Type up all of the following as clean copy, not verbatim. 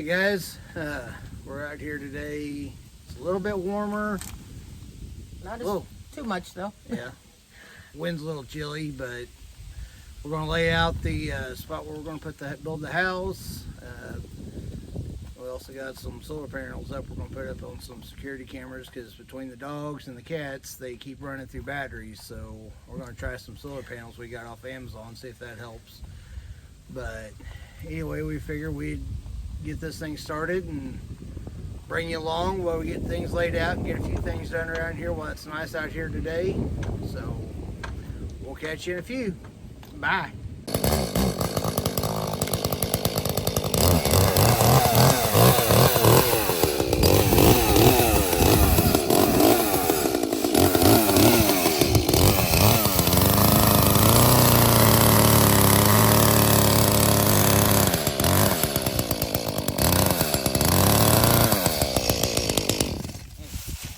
Alright guys, we're out here today. It's a little bit warmer. Not as too much though. Yeah. Wind's a little chilly, but we're going to lay out the spot where we're going to build the house. We also got some solar panels up. We're going to put up on some security cameras because between the dogs and the cats, they keep running through batteries. So we're going to try some solar panels we got off Amazon, see if that helps. But anyway, we figured we'd get this thing started and bring you along while we get things laid out and get a few things done around here while it's nice out here today. So we'll catch you in a few. Bye.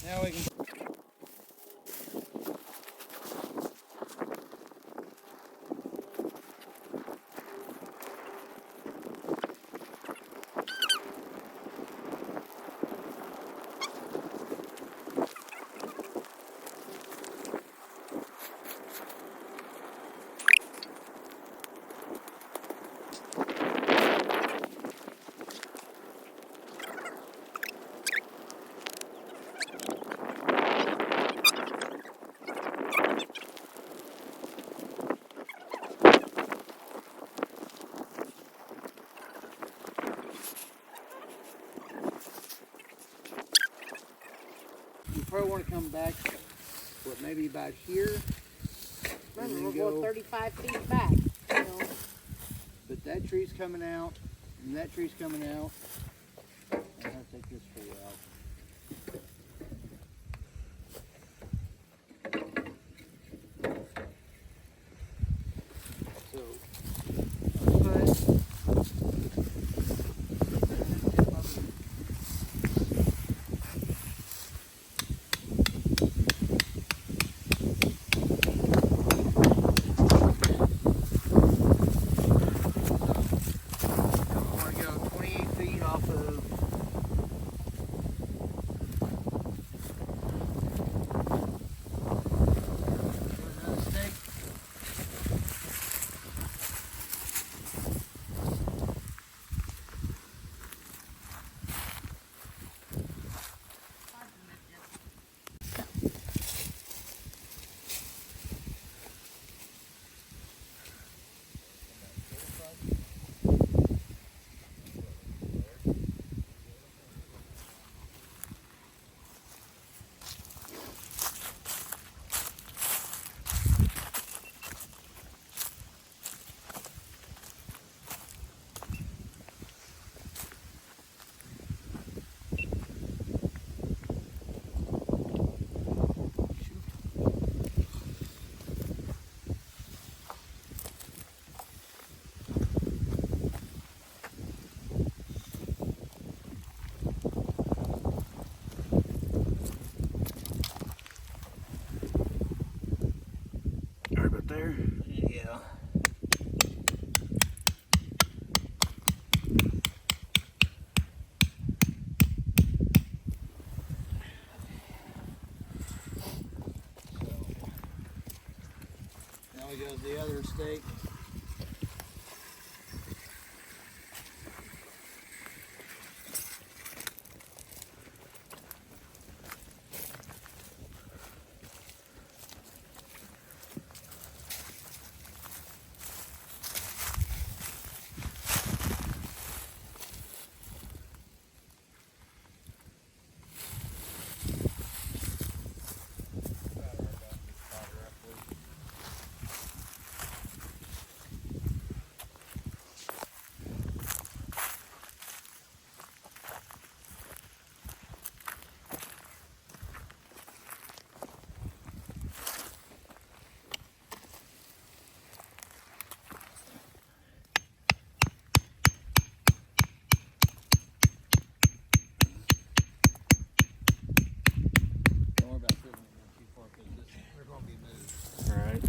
Now we can. You probably want to come back, what, maybe about here? Remember, we're going 35 feet back. So. But that tree's coming out, and that tree's coming out. I'm going to take this tree out. So, there? Yeah. Now we go to the other stake.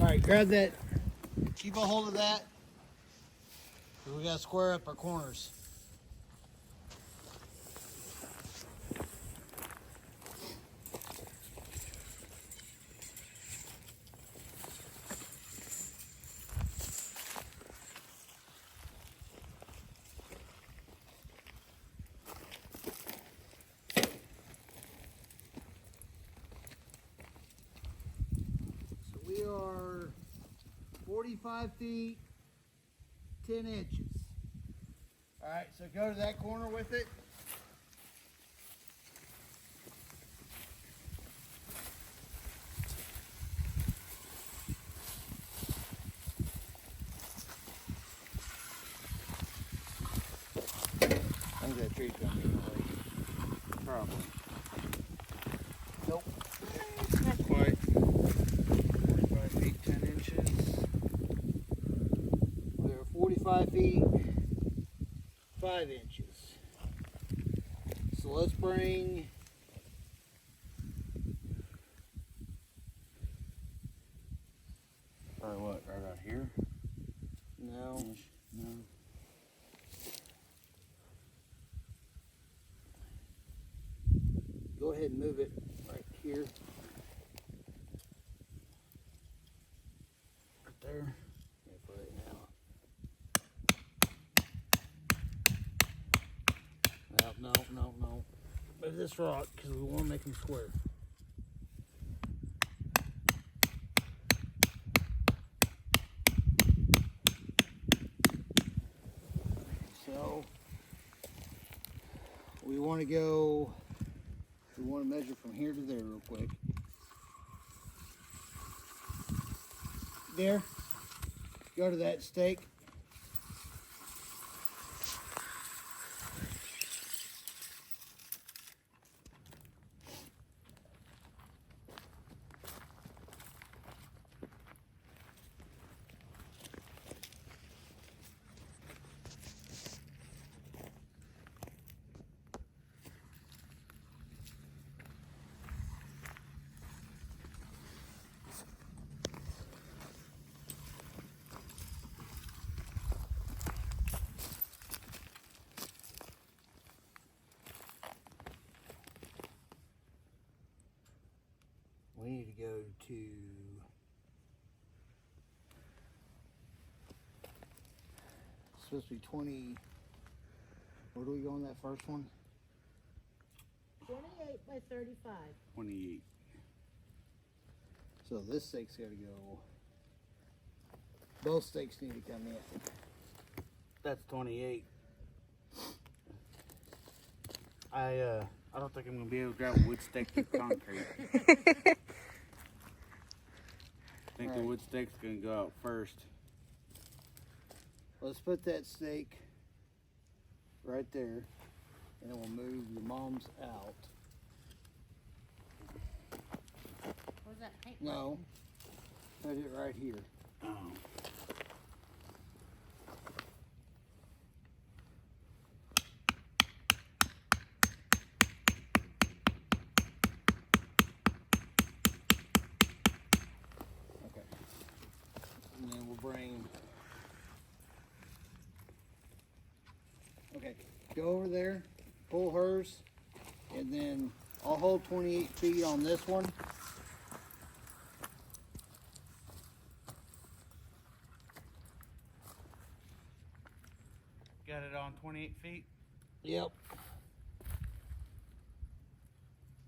All right, grab that. Keep a hold of that. We got to square up our corners. 45 feet, 10 inches. All right, so go to that corner with it. I think that tree's gonna be in the way. Probably. Nope. Not quite. 45 feet, 10 inches. We're 45 feet, 5 inches. So let's bring Or what? Right out here? no. No. Go ahead and move it right here. Right there. Yeah, for right now. No. Move this rock because we want to make them square. So we want to go. We want to measure from here to there real quick. There. Go to that stake. We need to go to it's supposed to be 20. Where do we go on that first one? 28 by 35. 28. So this stake's got to go. Both stakes need to come in. That's 28. I don't think I'm gonna be able to grab a wood stake through concrete. I think the Alright. wood stake's gonna go out first. Let's put that stake right there, and then we'll move the moms out. Where's that paint? No, put it right here. Oh. Okay. And then we'll bring. Okay, go over there, pull hers, and then I'll hold 28 feet on this one. Got it on 28 feet. Yep.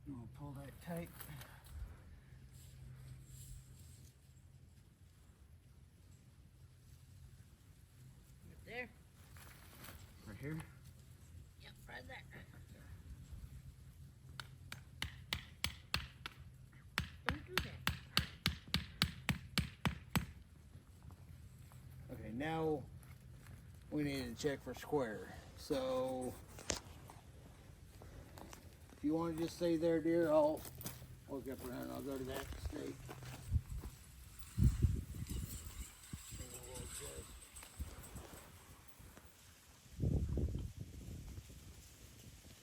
And we'll pull that tight. There. Right here. Yep, right there. Don't do that. Okay, now we need to check for square. So if you want to just stay there, dear, I'll work up around. I'll go to that stake.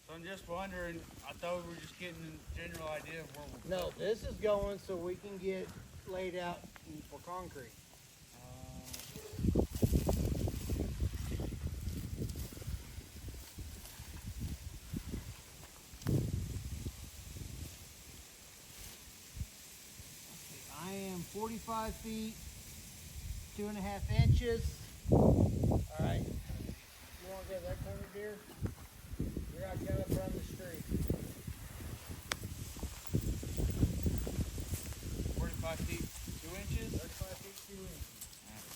So I'm just wondering, I thought we were just getting a general idea of where we're No, this is going so we can get laid out for concrete. I am 45 feet, 2.5 inches. All right. You want to go to that corner, dear? You're out kind of from the street. 45 feet, 2 inches. 35 feet, 2 inches.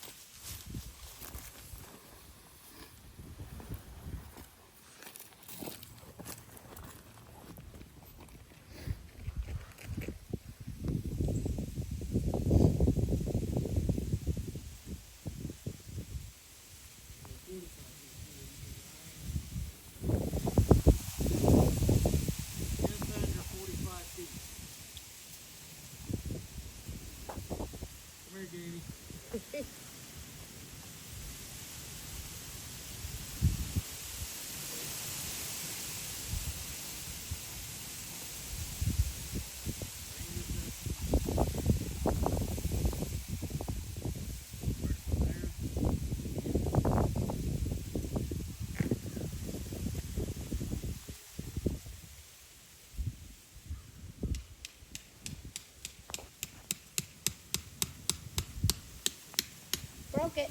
bucket?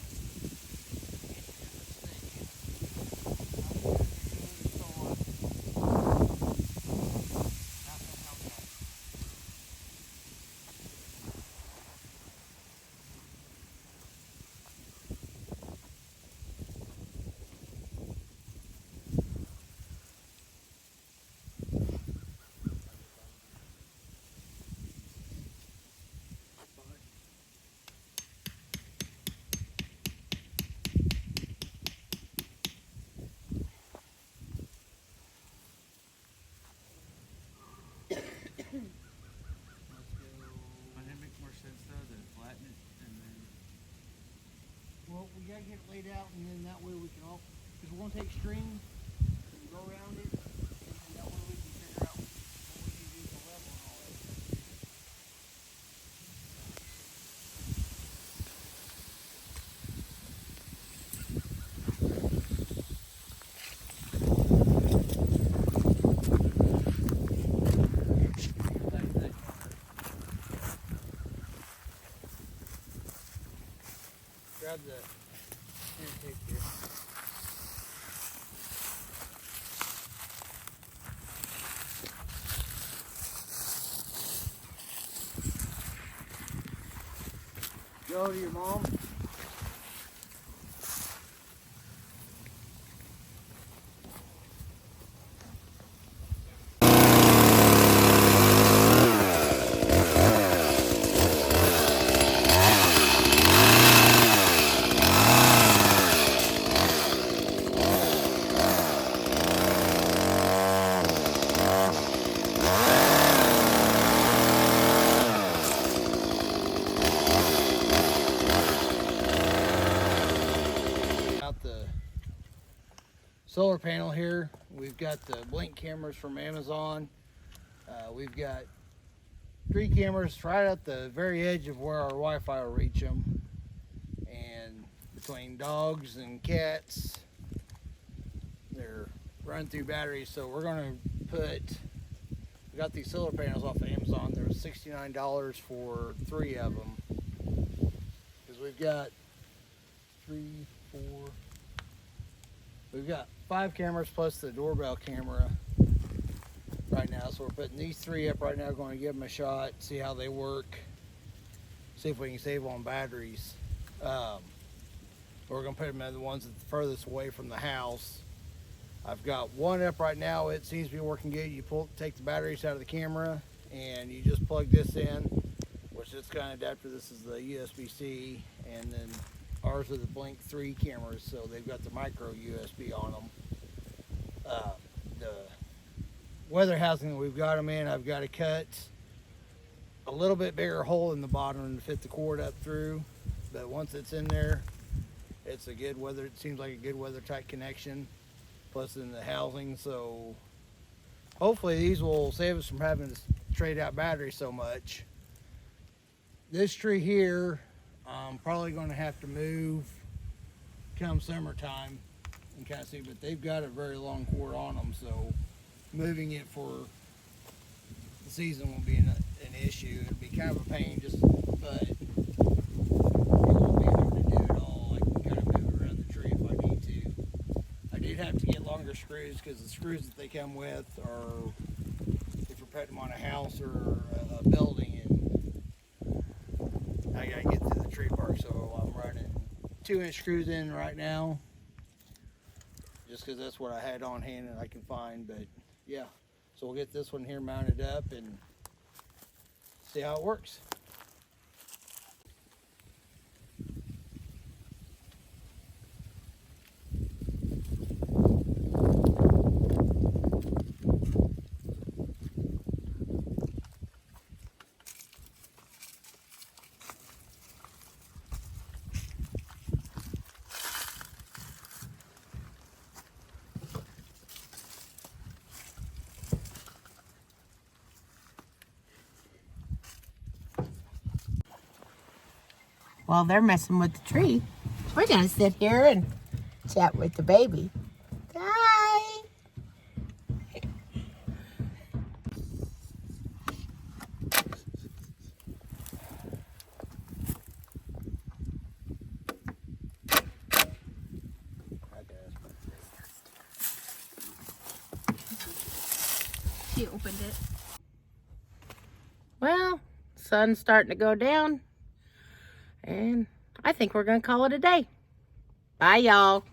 Wouldn't it make more sense though to flatten it and then? Well, we gotta get it laid out, and then that way we can all, because we're gonna take string and go around it, and that way we can figure out what we can do to level and all that stuff. Grab the tape here. Go to your mom. Out the solar panel here. We've got the Blink cameras from Amazon. We've got 3 cameras right at the very edge of where our Wi-Fi will reach them. And between dogs and cats, they're run through batteries. So we're gonna we got these solar panels off of Amazon. They're $69 for 3 of them. Because we've got 3, 4, we've got 5 cameras plus the doorbell camera right now. So we're putting these 3 up right now, going to give them a shot, see how they work, see if we can save on batteries. We're going to put them in the ones that's furthest away from the house. I've got one up right now. It seems to be working good. You take the batteries out of the camera and you just plug this in, which this kind of adapter, this is the USB-C, and then ours are the Blink 3 cameras, so they've got the micro USB on them. The weather housing that we've got them in, I've got to cut a little bit bigger hole in the bottom to fit the cord up through, but once it's in there, it's a good weather, it seems like a good weather tight connection, plus in the housing. So hopefully these will save us from having to trade out batteries so much. This tree here, I'm probably going to have to move come summertime and kind of see, but they've got a very long cord on them, so moving it for the season won't be an issue. It'd be kind of a pain, but it won't be hard to do at all. I can kind of move it around the tree if I need to. I did have to get longer screws because the screws that they come with are, if you're putting them on a house or a building, and I gotta get to the tree park, so I'm running 2-inch screws in right now, just because that's what I had on hand and I can find. But yeah, so we'll get this one here mounted up and see how it works. While they're messing with the tree, we're gonna sit here and chat with the baby. Hi. She opened it. Well, sun's starting to go down. And I think we're going to call it a day. Bye, y'all.